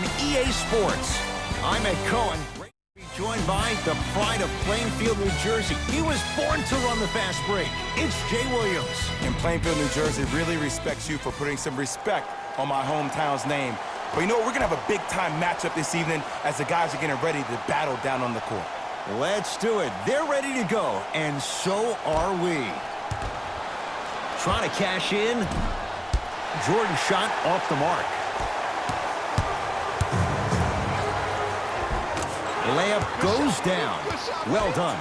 on EA Sports. I'm Ed Cohen. Great to be joined by the pride of Plainfield, New Jersey. He was born to run the fast break. It's Jay Williams. And Plainfield, New Jersey really respects you for putting some respect on my hometown's name. But you know what? We're going to have a big-time matchup this evening as the guys are getting ready to battle down on the court. Let's do it. They're ready to go, and so are we. Trying to cash in. Jordan shot off the mark. Layup goes down. Well done.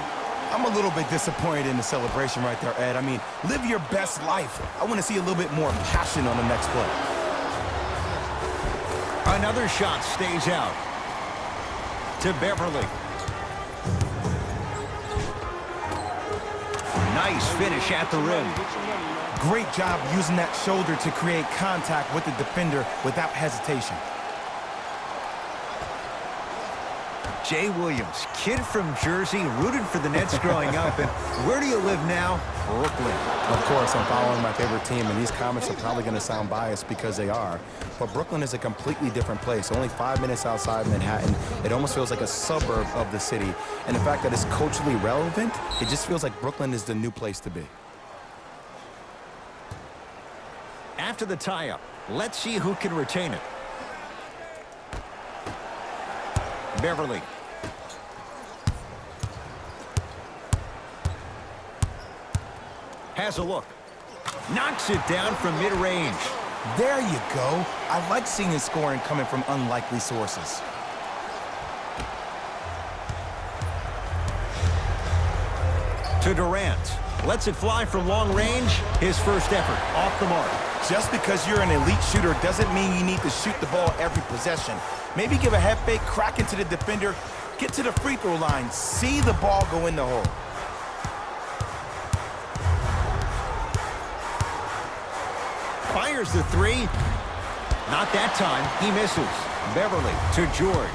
I'm a little bit disappointed in the celebration right there, Ed. I mean, live your best life. I want to see a little bit more passion on the next play. Another shot stays out. To Beverly. Nice finish at the rim. Great job using that shoulder to create contact with the defender without hesitation. Jay Williams, kid from Jersey, rooted for the Nets growing up. And where do you live now? Brooklyn. Of course, I'm following my favorite team, and these comments are probably going to sound biased because they are. But Brooklyn is a completely different place. Only 5 minutes outside Manhattan. It almost feels like a suburb of the city. And the fact that it's culturally relevant, it just feels like Brooklyn is the new place to be. After the tie-up, let's see who can retain it. Beverly. Has a look. Knocks it down from mid-range. There you go. I like seeing scoring coming from unlikely sources. To Durant. Lets it fly from long range. His first effort off the mark. Just because you're an elite shooter doesn't mean you need to shoot the ball every possession. Maybe give a head fake, crack into the defender, get to the free throw line, see the ball go in the hole. Fires the three. Not that time. He misses. Beverly to George.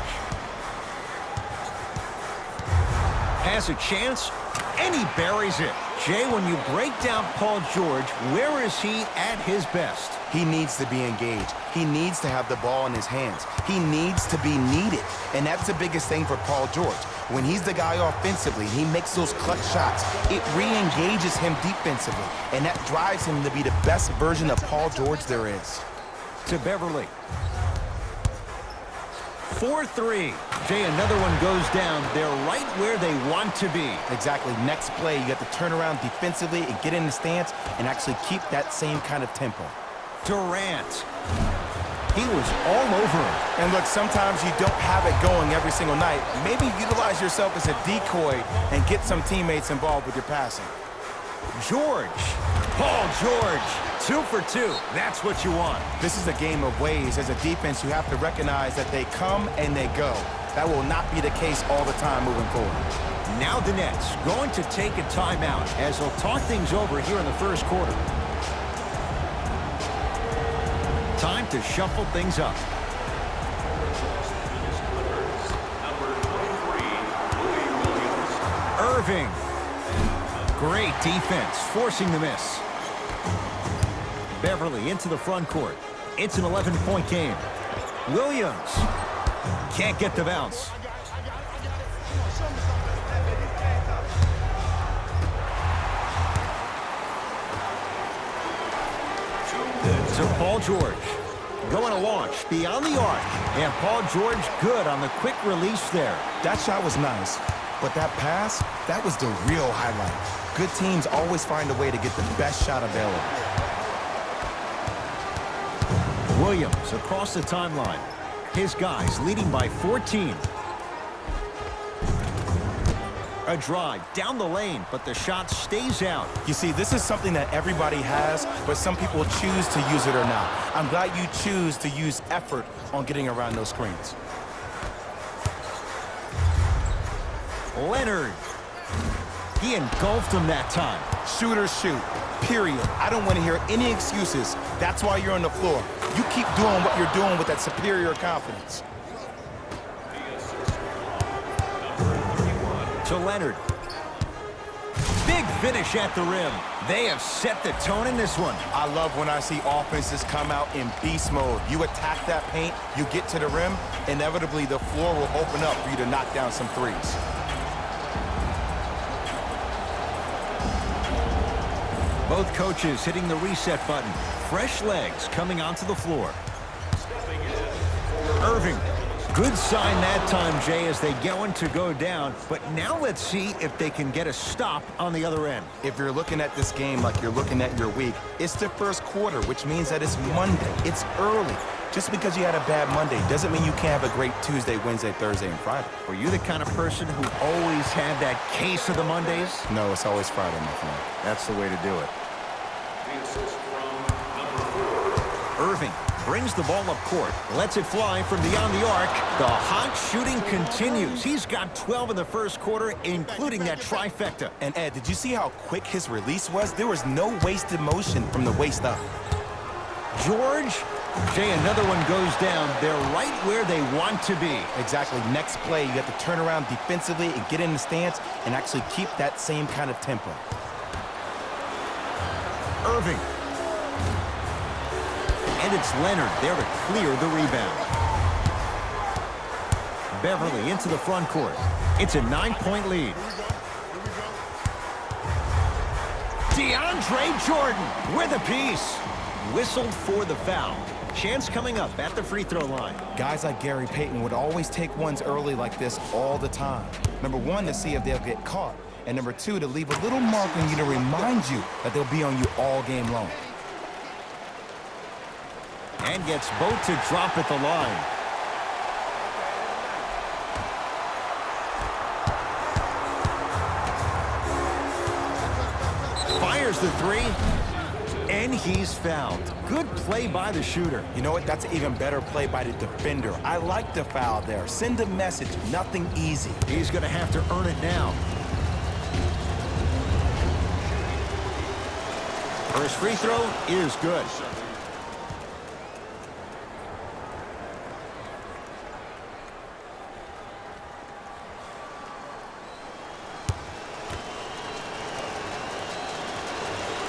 Has a chance, and he buries it. Jay, when you break down Paul George, where is he at his best? He needs to be engaged. He needs to have the ball in his hands. He needs to be needed. And that's the biggest thing for Paul George. When he's the guy offensively, he makes those clutch shots. It re-engages him defensively. And that drives him to be the best version of Paul George there is. To Beverly. 4-3. Jay, another one goes down. They're right where they want to be. Exactly. Next play, you got to turn around defensively and get in the stance and actually keep that same kind of tempo. Durant. He was all over him. And look, sometimes you don't have it going every single night. Maybe utilize yourself as a decoy and get some teammates involved with your passing. George. Paul George. 2 for 2. That's what you want. This is a game of ways. As a defense, you have to recognize that they come and they go. That will not be the case all the time moving forward. Now the Nets going to take a timeout as they'll talk things over here in the first quarter. Time to shuffle things up. Irving. Great defense, forcing the miss. Beverly into the front court. It's an 11-point game. Williams can't get the bounce. To Paul George. Going to launch beyond the arc. And Paul George good on the quick release there. That shot was nice, but that pass, that was the real highlight. Good teams always find a way to get the best shot available. Williams across the timeline. His guys leading by 14. A drive down the lane, but the shot stays out. You see, this is something that everybody has, but some people choose to use it or not. I'm glad you choose to use effort on getting around those screens. Leonard. He engulfed him that time. Shooters shoot, period. I don't want to hear any excuses. That's why you're on the floor. You keep doing what you're doing with that superior confidence. To Leonard. Big finish at the rim. They have set the tone in this one. I love when I see offenses come out in beast mode. You attack that paint, you get to the rim, inevitably the floor will open up for you to knock down some threes. Both coaches hitting the reset button. Fresh legs coming onto the floor. Irving. Good sign that time, Jay, as they going to go down. But now let's see if they can get a stop on the other end. If you're looking at this game like you're looking at your week, it's the first quarter, which means that it's Monday. It's early. Just because you had a bad Monday doesn't mean you can't have a great Tuesday, Wednesday, Thursday, and Friday. Were you the kind of person who always had that case of the Mondays? No, it's always Friday, my friend. That's the way to do it. Irving brings the ball up court, lets it fly from beyond the arc. The hot shooting continues. He's got 12 in the first quarter, including that trifecta. And Ed, did you see how quick his release was? There was no wasted motion from the waist up. George, Jay, another one goes down. They're right where they want to be. Exactly. Next play, you have to turn around defensively and get in the stance and actually keep that same kind of tempo. Irving. And it's Leonard there to clear the rebound. Beverly into the front court. It's a 9-point lead. DeAndre Jordan with a piece. Whistled for the foul. Chance coming up at the free throw line. Guys like Gary Payton would always take ones early like this all the time. Number one, to see if they'll get caught. And number two, to leave a little mark on you to remind you that they'll be on you all game long. And gets both to drop at the line. Fires the three. And he's fouled. Good play by the shooter. You know what? That's an even better play by the defender. I like the foul there. Send a message. Nothing easy. He's going to have to earn it now. First free throw is good.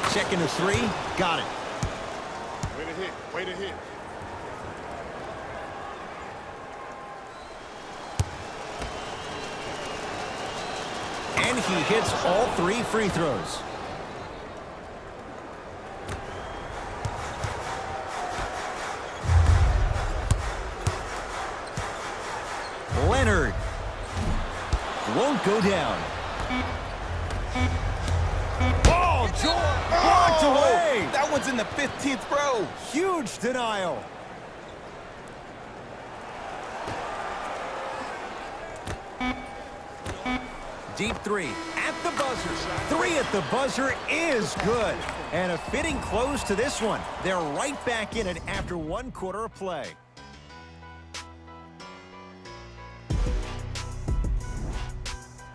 Second to three, got it. Way to hit, way to hit. And he hits all three free throws. Leonard won't go down. Blocked away. That one's in the 15th row. Huge denial. Deep three at the buzzer. Three at the buzzer is good. And a fitting close to this one. They're right back in it after 1 quarter of play.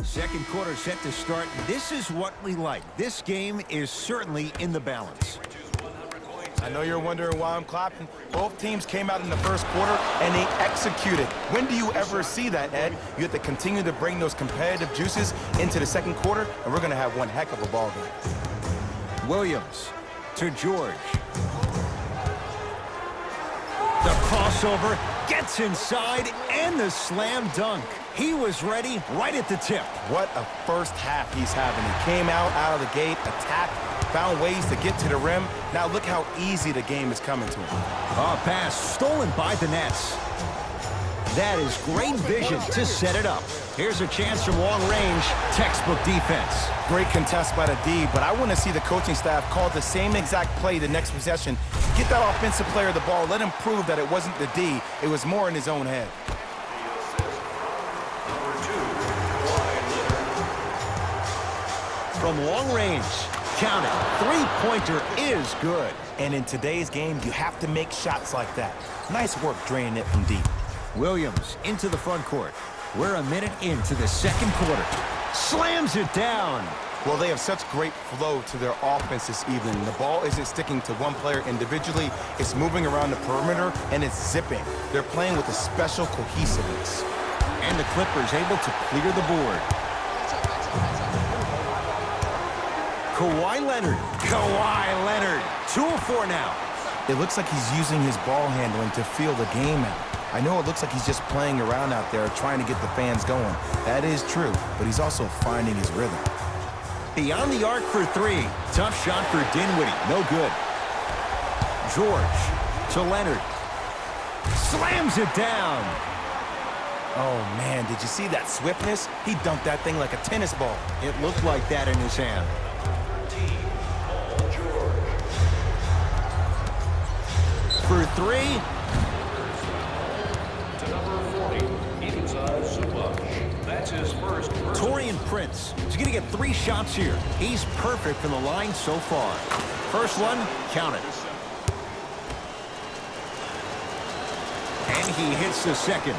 Second quarter set to start. This is what we like. This game is certainly in the balance. I know you're wondering why I'm clapping. Both teams came out in the first quarter and they executed. When do you ever see that, Ed? You have to continue to bring those competitive juices into the second quarter, and we're going to have one heck of a ball game. Williams to George. The crossover gets inside and the slam dunk. He was ready right at the tip. What a first half he's having. He came out of the gate, attacked, found ways to get to the rim. Now look how easy the game is coming to him. A pass stolen by the Nets. That is great vision to set it up. Here's a chance from long range. Textbook defense. Great contest by the D, but I want to see the coaching staff call the same exact play the next possession. Get that offensive player the ball. Let him prove that it wasn't the D. It was more in his own head. From long range, count it. Three-pointer is good. And in today's game, you have to make shots like that. Nice work draining it from deep. Williams into the front court. We're a minute into the second quarter. Slams it down. Well, they have such great flow to their offense this evening. The ball isn't sticking to one player individually. It's moving around the perimeter, and it's zipping. They're playing with a special cohesiveness. And the Clippers able to clear the board. Kawhi Leonard. Kawhi Leonard. 2 of 4 now. It looks like he's using his ball handling to feel the game out. I know it looks like he's just playing around out there trying to get the fans going. That is true, but he's also finding his rhythm. Beyond the arc for 3. Tough shot for Dinwiddie. No good. George to Leonard. Slams it down. Oh, man, did you see that swiftness? He dunked that thing like a tennis ball. It looked like that in his hand. For 3. Taurean Prince is going to get 3 shots here. He's perfect from the line so far. First one, count it. And he hits the second.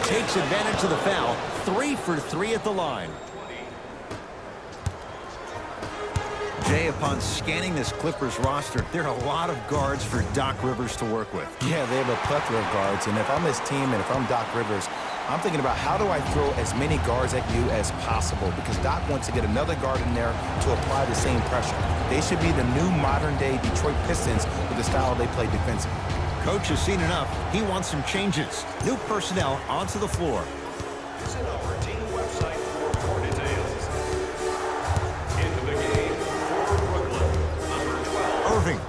Takes advantage of the foul. 3 for 3 at the line. Jay, upon scanning this Clippers roster, there are a lot of guards for Doc Rivers to work with. Yeah, they have a plethora of guards, and if I'm this team and if I'm Doc Rivers, I'm thinking about how do I throw as many guards at you as possible, because Doc wants to get another guard in there to apply the same pressure. They should be the new modern-day Detroit Pistons with the style they play defensively. Coach has seen enough. He wants some changes. New personnel onto the floor. Visit our team website for more details. Into the game for Brooklyn, number 12. Irving.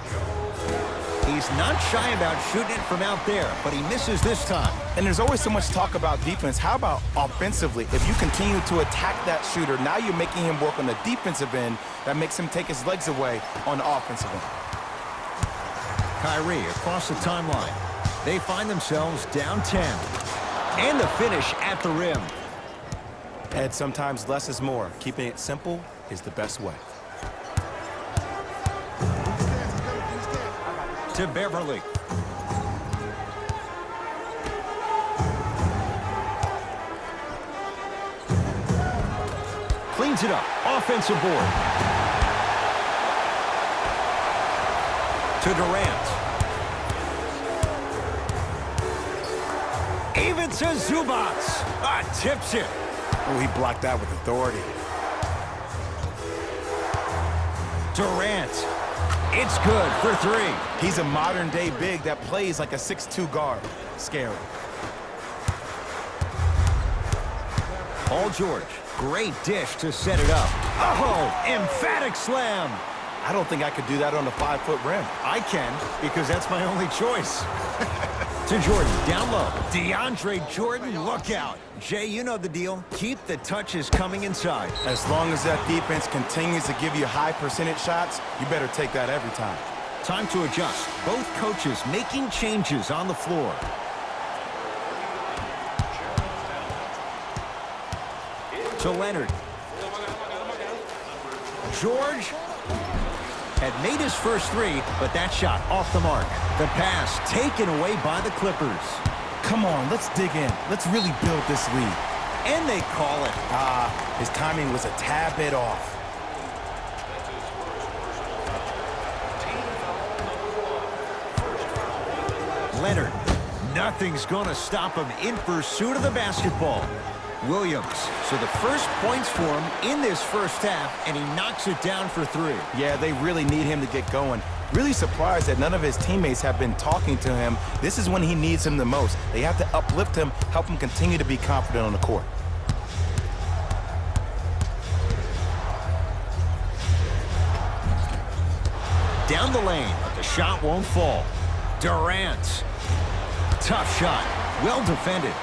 He's not shy about shooting it from out there, but he misses this time. And there's always so much talk about defense. How about offensively? If you continue to attack that shooter, now you're making him work on the defensive end. That makes him take his legs away on the offensive end. Kyrie across the timeline. They find themselves down 10. And the finish at the rim. Ed, sometimes less is more. Keeping it simple is the best way. To Beverly. Cleans it up. Offensive board. To Durant. Even to Zubats. Tips it. Oh, he blocked that with authority. Durant. It's good for 3. He's a modern-day big that plays like a 6'2 guard. Scary. Paul George. Great dish to set it up. Oh, emphatic slam. I don't think I could do that on a 5-foot rim. I can, because that's my only choice. To Jordan, down low. DeAndre Jordan, look out. Jay, you know the deal. Keep the touches coming inside. As long as that defense continues to give you high percentage shots, you better take that every time. Time to adjust. Both coaches making changes on the floor. To Leonard. George had made his first 3, but that shot off the mark. The pass taken away by the Clippers. Come on, let's dig in. Let's really build this lead. And they call it. His timing was a tad bit off. Leonard. Nothing's going to stop him in pursuit of the basketball. Williams. So the first points for him in this first half, and he knocks it down for 3. Yeah, they really need him to get going. Really surprised that none of his teammates have been talking to him. This is when he needs him the most. They have to uplift him, help him continue to be confident on the court. Down the lane, but the shot won't fall. Durant. Tough shot. Well defended.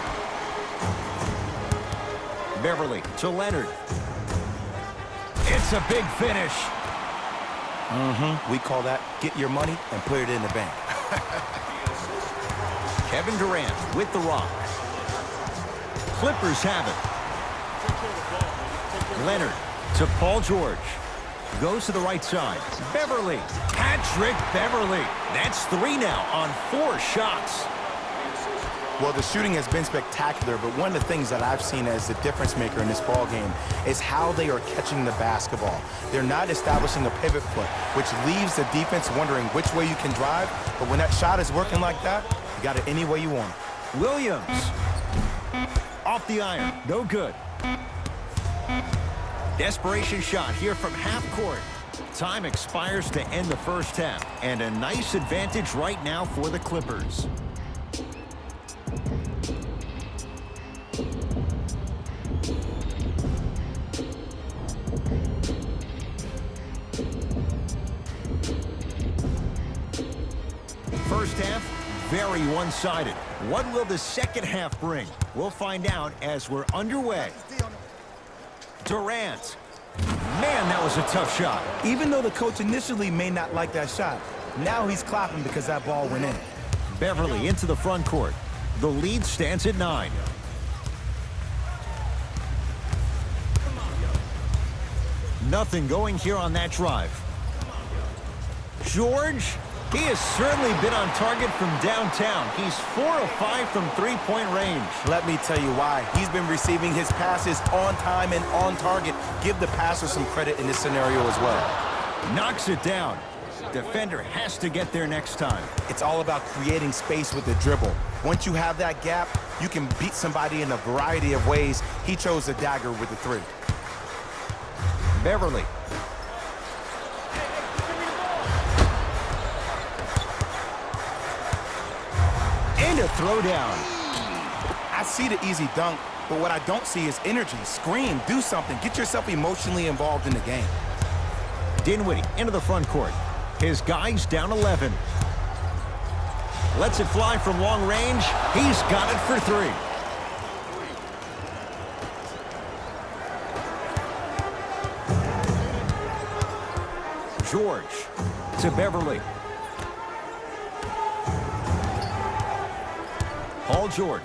Beverly to Leonard. It's a big finish. We call that get your money and put it in the bank. Kevin Durant with the rock. Clippers have it. Leonard to Paul George. Goes to the right side. Beverly. Patrick Beverly. That's 3 now on 4 shots. Well, the shooting has been spectacular, but one of the things that I've seen as the difference maker in this ball game is how they are catching the basketball. They're not establishing a pivot foot, which leaves the defense wondering which way you can drive, but when that shot is working like that, you got it any way you want it. Williams. Off the iron. No good. Desperation shot here from half court. Time expires to end the first half, and a nice advantage right now for the Clippers. First half, very one-sided. What will the second half bring? We'll find out as we're underway. Durant. Man, that was a tough shot. Even though the coach initially may not like that shot, now he's clapping because that ball went in. Beverly into the front court. The lead stands at 9. Nothing going here on that drive. George, he has certainly been on target from downtown. He's 4 of 5 from three-point range. Let me tell you why. He's been receiving his passes on time and on target. Give the passer some credit in this scenario as well. Knocks it down. Defender has to get there next time. It's all about creating space with the dribble. Once you have that gap, you can beat somebody in a variety of ways. He chose the dagger with the 3. Beverly. And a throwdown. I see the easy dunk, but what I don't see is energy. Scream, do something. Get yourself emotionally involved in the game. Dinwiddie into the front court. His guy's down 11. Lets it fly from long range. He's got it for 3. George to Beverly. Paul George.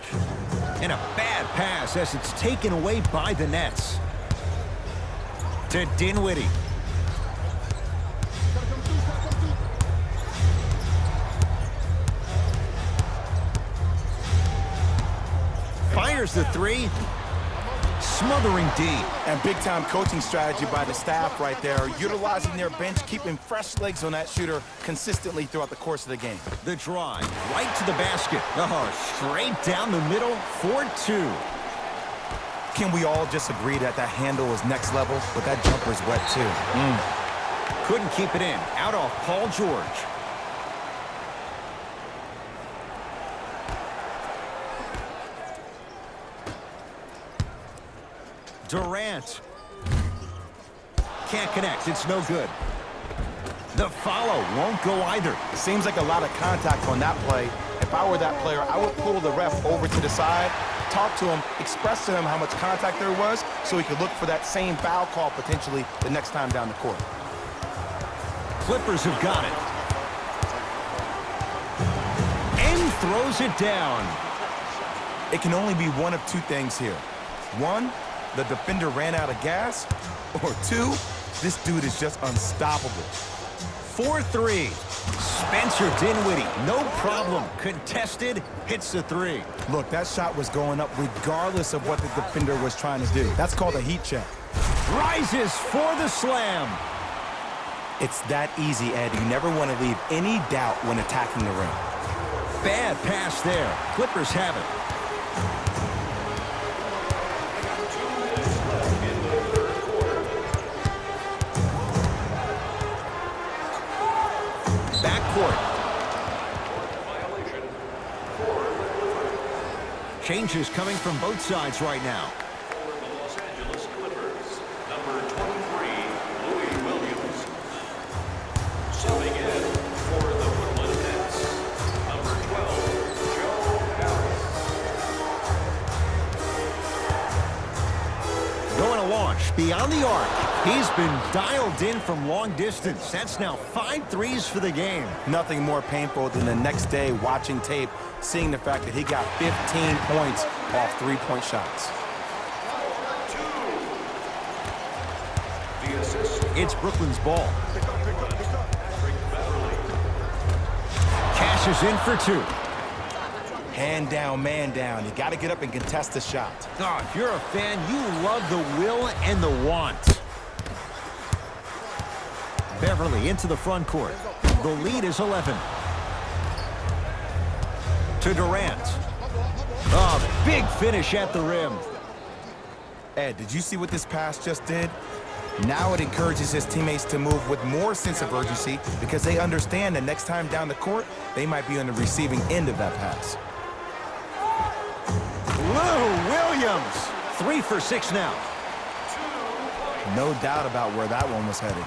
And a bad pass as it's taken away by the Nets. To Dinwiddie. Fires the 3. Smothering D. And big-time coaching strategy by the staff right there, utilizing their bench, keeping fresh legs on that shooter consistently throughout the course of the game. The drive, right to the basket. Oh, straight down the middle, 4-2. Can we all just agree that that handle is next level? But that jumper's wet, too. Couldn't keep it in. Out off Paul George. Durant. Can't connect. It's no good. The follow won't go either. Seems like a lot of contact on that play. If I were that player, I would pull the ref over to the side, talk to him, express to him how much contact there was so he could look for that same foul call potentially the next time down the court. Clippers have got it. And throws it down. It can only be one of 2 things here. 1, the defender ran out of gas, or 2, this dude is just unstoppable. 4-3. Spencer Dinwiddie, no problem. Contested, hits the 3. Look, that shot was going up regardless of what the defender was trying to do. That's called a heat check. Rises for the slam. It's that easy, Ed. You never want to leave any doubt when attacking the rim. Bad pass there. Clippers have it. Backcourt. Changes coming from both sides right now. For the Los Angeles Clippers, number 23, Louis Williams. Subbing in for the Brooklyn Nets, number 12, Joe Harris. Going to launch beyond the arc. He's been dialed in from long distance. That's now 5 threes for the game. Nothing more painful than the next day watching tape, seeing the fact that he got 15 points off 3-point shots. The assist. It's Brooklyn's ball. Cashes in for 2. Hand down, man down. You got to get up and contest the shot. Oh, if you're a fan, you love the will and the want. Beverly into the front court. The lead is 11. To Durant. Oh, big finish at the rim. Ed, did you see what this pass just did? Now it encourages his teammates to move with more sense of urgency because they understand that next time down the court, they might be on the receiving end of that pass. Lou Williams, 3 for 6 now. No doubt about where that one was headed.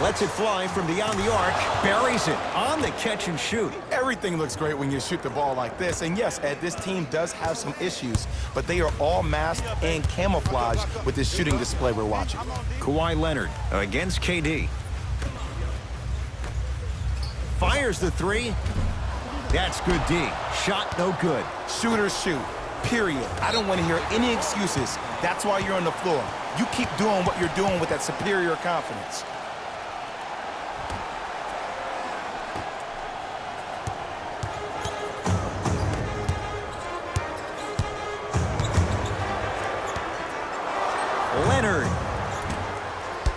Lets it fly from beyond the arc, buries it on the catch and shoot. Everything looks great when you shoot the ball like this. And yes, Ed, this team does have some issues, but they are all masked and camouflaged with this shooting display we're watching. Kawhi Leonard against KD. Fires the 3. That's good D. Shot no good. Shooters shoot, period. I don't want to hear any excuses. That's why you're on the floor. You keep doing what you're doing with that superior confidence. Leonard.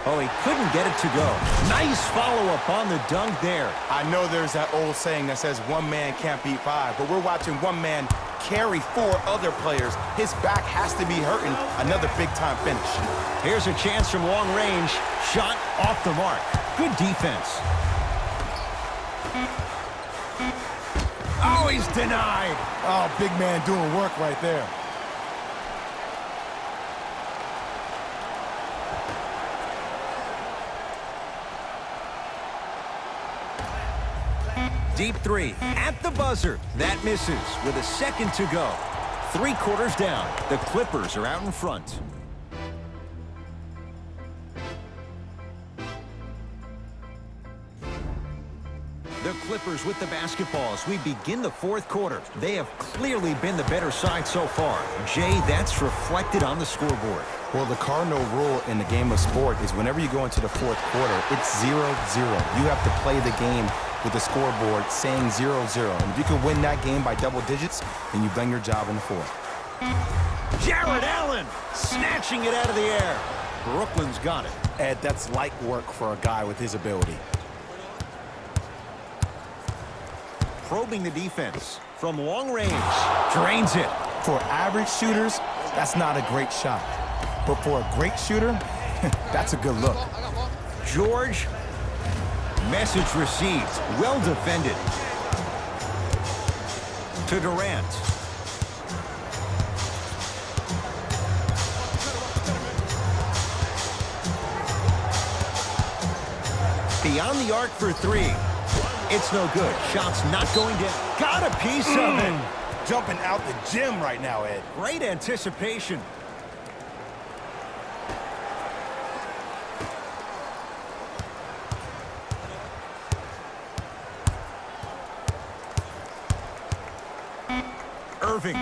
Oh, he couldn't get it to go. Nice follow-up on the dunk there. I know there's that old saying that says one man can't beat 5, but we're watching one man carry 4 other players. His back has to be hurting. Another big-time finish. Here's a chance from long range. Shot off the mark. Good defense. Oh, he's denied. Oh, big man doing work right there. Deep 3 at the buzzer. That misses with a second to go. 3 quarters down. The Clippers are out in front. The Clippers with the basketball as we begin the 4th quarter. They have clearly been the better side so far. Jay, that's reflected on the scoreboard. Well, the cardinal rule in the game of sport is whenever you go into the 4th quarter, it's 0-0. You have to play the game with the scoreboard saying 0-0. And if you can win that game by double digits, then you've done your job in the 4th. Jared Allen snatching it out of the air. Brooklyn's got it. Ed, that's light work for a guy with his ability. Probing the defense from long range. Drains it. For average shooters, that's not a great shot. But for a great shooter, that's a good look. George. Message received. Well defended. To Durant. Beyond the arc for 3. It's no good. Shot's not going down. Got a piece of it. Jumping out the gym right now, Ed. Great anticipation. Irving.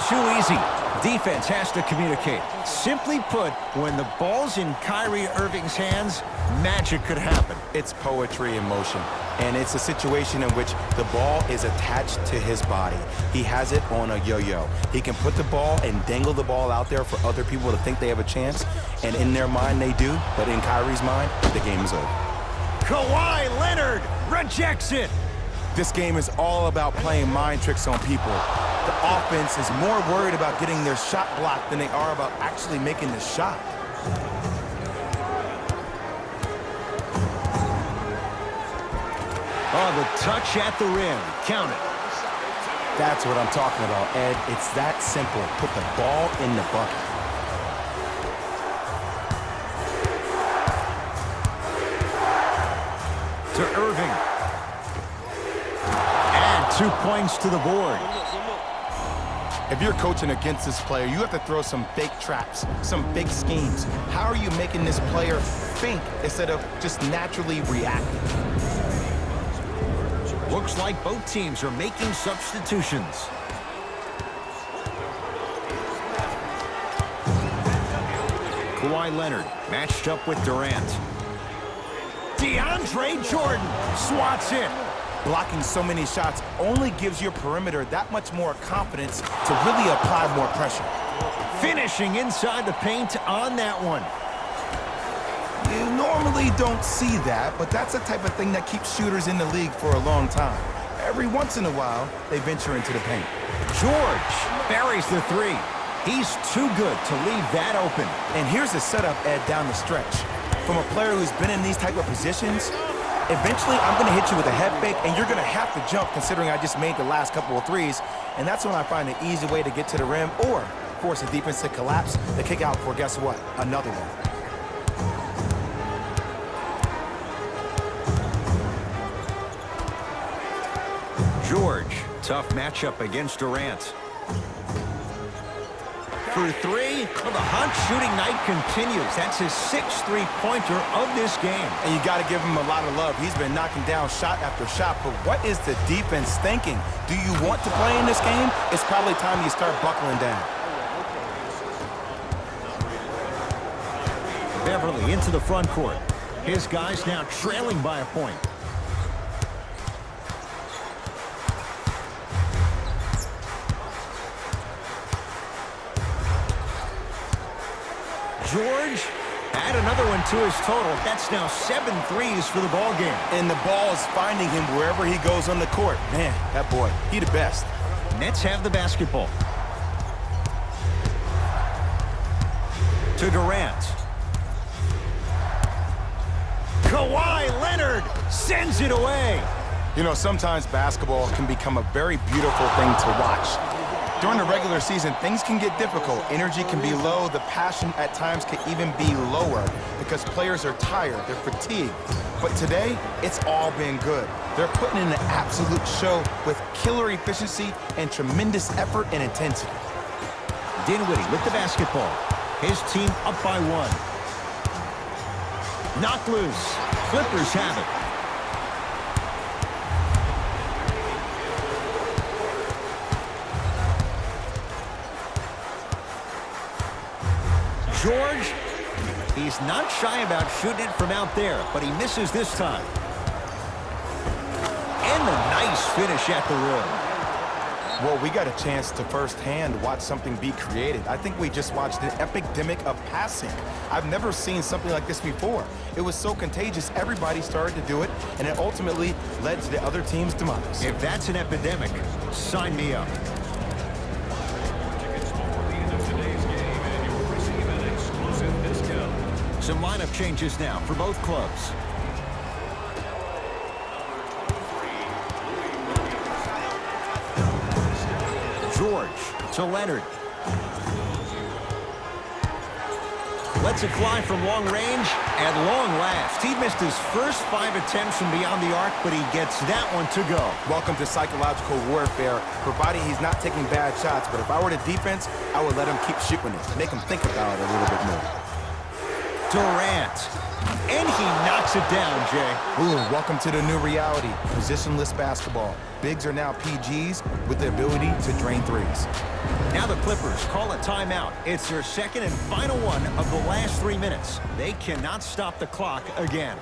Too easy. Defense has to communicate. Simply put, when the ball's in Kyrie Irving's hands, magic could happen. It's poetry in motion. And it's a situation in which the ball is attached to his body. He has it on a yo-yo. He can put the ball and dangle the ball out there for other people to think they have a chance. And in their mind, they do. But in Kyrie's mind, the game is over. Kawhi Leonard rejects it. This game is all about playing mind tricks on people. The offense is more worried about getting their shot blocked than they are about actually making the shot. Oh, the touch at the rim. Count it. That's what I'm talking about, Ed. It's that simple. Put the ball in the bucket. To Irving. And 2 points to the board. If you're coaching against this player, you have to throw some fake traps, some fake schemes. How are you making this player think instead of just naturally reacting? Looks like both teams are making substitutions. Kawhi Leonard matched up with Durant. DeAndre Jordan swats it. Blocking so many shots only gives your perimeter that much more confidence to really apply more pressure. Finishing inside the paint on that one. You normally don't see that, but that's the type of thing that keeps shooters in the league for a long time. Every once in a while, they venture into the paint. George buries the 3. He's too good to leave that open. And here's the setup, Ed, down the stretch. From a player who's been in these type of positions, eventually I'm going to hit you with a head fake, and you're going to have to jump considering I just made the last couple of threes. And that's when I find an easy way to get to the rim or force the defense to collapse, the kick out for, guess what, another one. George, tough matchup against Durant. For three, well, the hot shooting night continues. That's his 6th three-pointer of this game. And you got to give him a lot of love. He's been knocking down shot after shot. But what is the defense thinking? Do you want to play in this game? It's probably time you start buckling down. Beverly into the front court. His guys now trailing by a point. George, add another one to his total. That's now 7 threes for the ball game. And the ball is finding him wherever he goes on the court. Man, that boy, he the best. Nets have the basketball. To Durant. Kawhi Leonard sends it away. You know, sometimes basketball can become a very beautiful thing to watch. During the regular season, things can get difficult. Energy can be low. The passion at times can even be lower because players are tired. They're fatigued. But today, it's all been good. They're putting in an absolute show with killer efficiency and tremendous effort and intensity. Dinwiddie with the basketball. His team up by 1. Knocked loose. Clippers have it. George, he's not shy about shooting it from out there, but he misses this time. And the nice finish at the rim. Well, we got a chance to firsthand watch something be created. I think we just watched an epidemic of passing. I've never seen something like this before. It was so contagious, everybody started to do it, and it ultimately led to the other team's demise. If that's an epidemic, sign me up. Some lineup changes now for both clubs. George to Leonard. Lets it fly from long range at long last. He missed his first 5 attempts from beyond the arc, but he gets that one to go. Welcome to psychological warfare, provided he's not taking bad shots. But if I were the defense, I would let him keep shooting it, make him think about it a little bit more. Durant. And he knocks it down, Jay. Ooh, welcome to the new reality. Positionless basketball. Bigs are now PGs with the ability to drain threes. Now the Clippers call a timeout. It's their second and final one of the last 3 minutes. They cannot stop the clock again.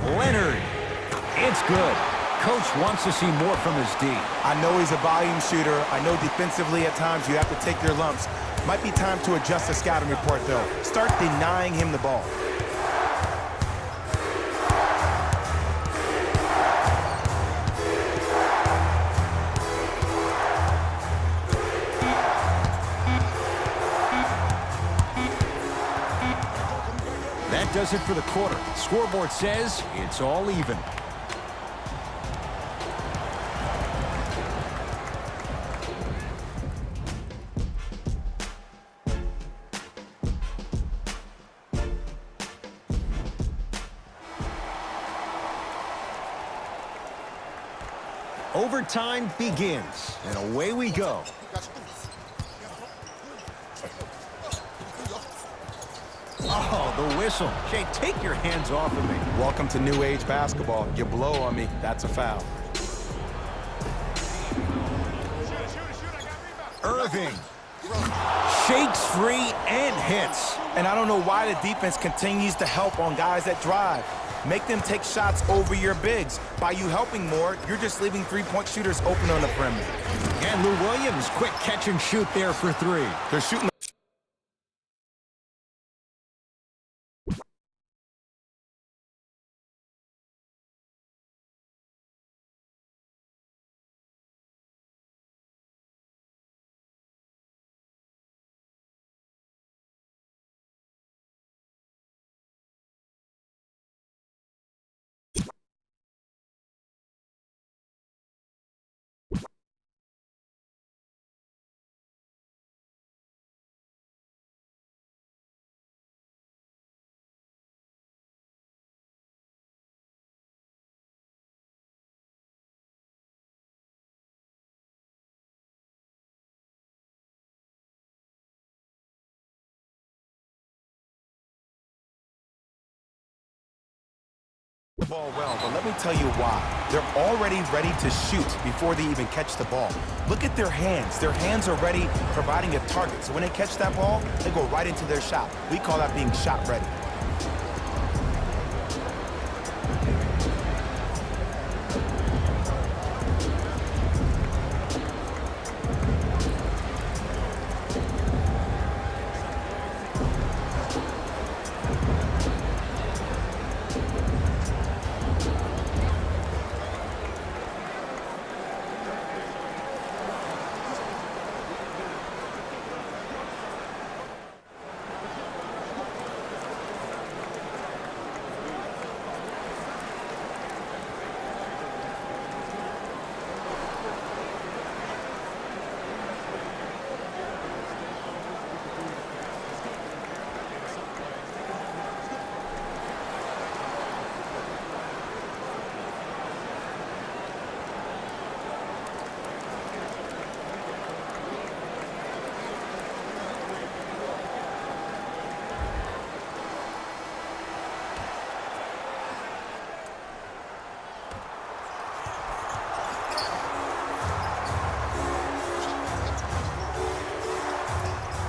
Leonard. It's good. Coach wants to see more from his D. I know he's a volume shooter. I know defensively at times you have to take your lumps. Might be time to adjust the scouting report, though. Start denying him the ball. That does it for the quarter. Scoreboard says it's all even. Overtime begins, and away we go. Oh, the whistle. Jay, take your hands off of me. Welcome to new age basketball. You blow on me, that's a foul. Irving shakes free and hits. And I don't know why the defense continues to help on guys that drive. Make them take shots over your bigs. By you helping more, you're just leaving three-point shooters open on the perimeter. And Lou Williams, quick catch and shoot there for 3. They're shooting The ball well, but let me tell you why. They're already ready to shoot before they even catch the ball. Look at their hands. Their hands are ready, providing a target. So when they catch that ball, they go right into their shot. We call that being shot ready.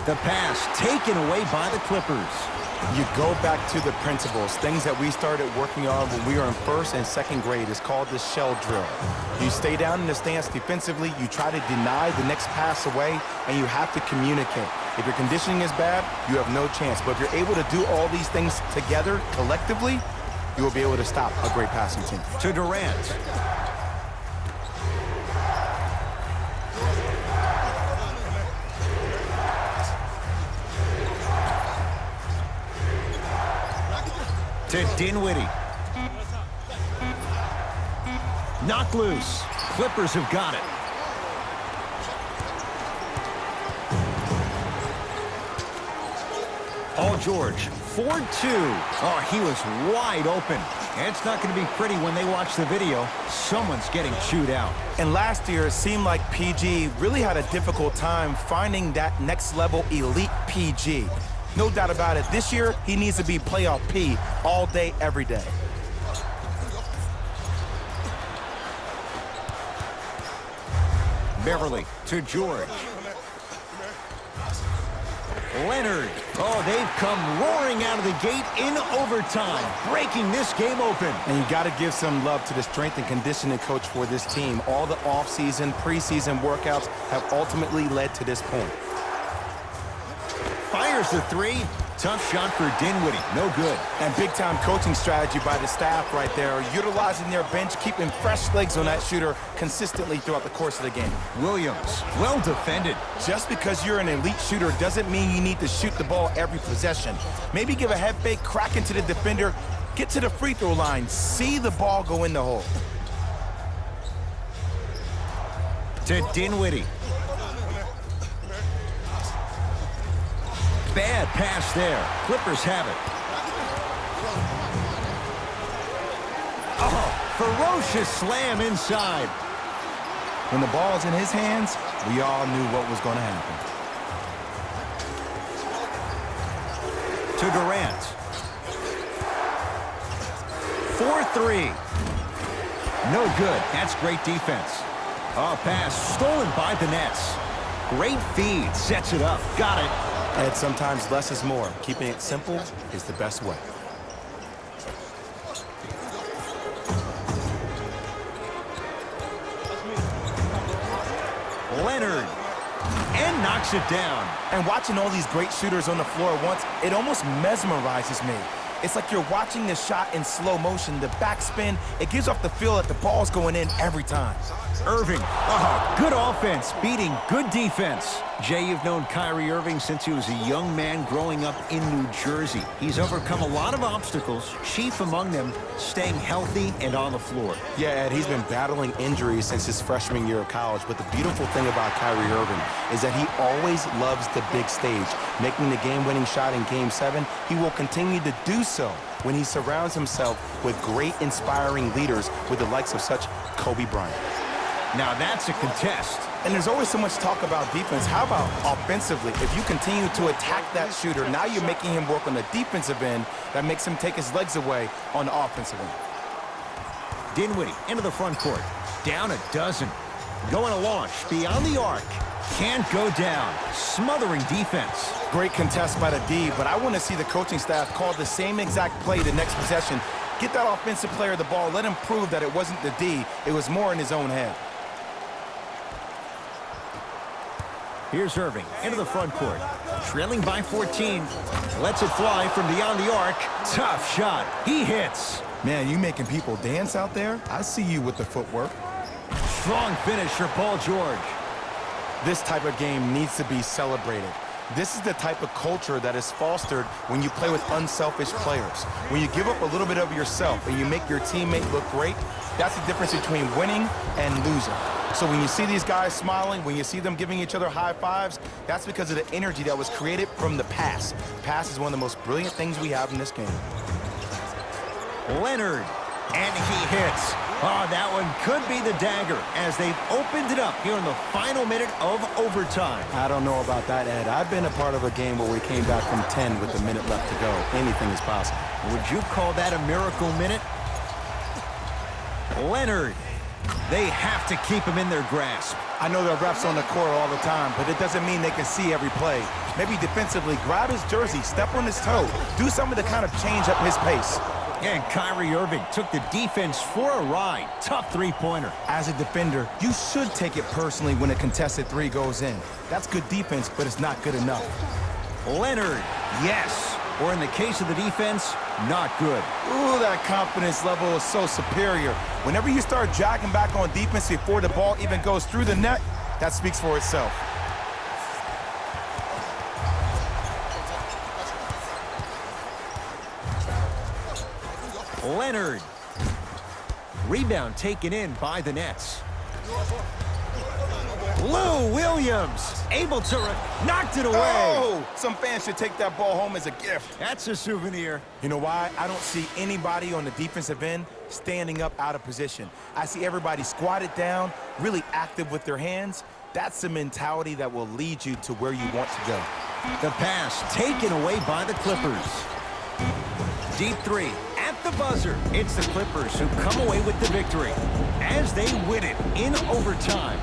The pass taken away by the Clippers. You go back to the principles, things that we started working on when we were in first and second grade. Is called the shell drill. You stay down in the stance defensively, you try to deny the next pass away, and you have to communicate. If your conditioning is bad, you have no chance. But if you're able to do all these things together, collectively, you will be able to stop a great passing team. To Durant. To Dinwiddie. Knocked loose. Clippers have got it. Paul George, 4-2. Oh, he was wide open. And it's not going to be pretty when they watch the video. Someone's getting chewed out. And last year, it seemed like PG really had a difficult time finding that next level elite PG. No doubt about it. This year, he needs to be playoff P all day, every day. Beverly to George. Leonard. Oh, they've come roaring out of the gate in overtime, breaking this game open. And you got to give some love to the strength and conditioning coach for this team. All the offseason, preseason workouts have ultimately led to this point. Fires the three. Tough shot for Dinwiddie. No good. And big-time coaching strategy by the staff right there, utilizing their bench, keeping fresh legs on that shooter consistently throughout the course of the game. Williams, well defended. Just because you're an elite shooter doesn't mean you need to shoot the ball every possession. Maybe give a head fake, crack into the defender, get to the free throw line, see the ball go in the hole. To Dinwiddie. Bad pass there. Clippers have it. Oh, ferocious slam inside. When the ball's in his hands, we all knew what was going to happen. To Durant. 4-3. No good. That's great defense. Oh, pass stolen by the Nets. Great feed. Sets it up. Got it. And sometimes less is more. Keeping it simple is the best way. Leonard. And knocks it down. And watching all these great shooters on the floor at once, it almost mesmerizes me. It's like you're watching the shot in slow motion, the backspin. It gives off the feel that the ball's going in every time. Irving. Oh, good offense beating good defense. Jay, you've known Kyrie Irving since he was a young man growing up in New Jersey. He's overcome a lot of obstacles, chief among them staying healthy and on the floor. Yeah, Ed, he's been battling injuries since his freshman year of college, but the beautiful thing about Kyrie Irving is that he always loves the big stage. Making the game-winning shot in Game 7, he will continue to do so when he surrounds himself with great, inspiring leaders with the likes of such Kobe Bryant. Now that's a contest. And there's always so much talk about defense. How about offensively? If you continue to attack that shooter, now you're making him work on the defensive end. That makes him take his legs away on the offensive end. Dinwiddie into the front court. Down a dozen. Going to launch beyond the arc. Can't go down. Smothering defense. Great contest by the D, but I want to see the coaching staff call the same exact play the next possession. Get that offensive player the ball. Let him prove that it wasn't the D. It was more in his own head. Here's Irving into the front court. Trailing by 14. Lets it fly from beyond the arc. Tough shot. He hits. Man, you making people dance out there? I see you with the footwork. Strong finish for Paul George. This type of game needs to be celebrated. This is the type of culture that is fostered when you play with unselfish players. When you give up a little bit of yourself and you make your teammate look great, that's the difference between winning and losing. So when you see these guys smiling, when you see them giving each other high fives, that's because of the energy that was created from the pass. Pass is one of the most brilliant things we have in this game. Leonard, and he hits. Oh, that one could be the dagger as they've opened it up here in the final minute of overtime. I don't know about that, Ed. I've been a part of a game where we came back from 10 with a minute left to go. Anything is possible. Would you call that a miracle minute? Leonard. They have to keep him in their grasp. I know there are refs on the court all the time, but it doesn't mean they can see every play. Maybe defensively, grab his jersey, step on his toe, do something to kind of change up his pace. And Kyrie Irving took the defense for a ride. Tough three-pointer. As a defender, you should take it personally when a contested three goes in. That's good defense, but it's not good enough. Leonard, yes. Or in the case of the defense, not good. Ooh, that confidence level is so superior. Whenever you start jogging back on defense before the ball even goes through the net, that speaks for itself. Leonard. Rebound taken in by the Nets. Lou Williams able to knocked it away. Oh, some fans should take that ball home as a gift. That's a souvenir. You know why? I don't see anybody on the defensive end standing up out of position. I see everybody squatted down, really active with their hands. That's the mentality that will lead you to where you want to go. The pass taken away by the Clippers. Deep three at the buzzer. It's the Clippers who come away with the victory as they win it in overtime.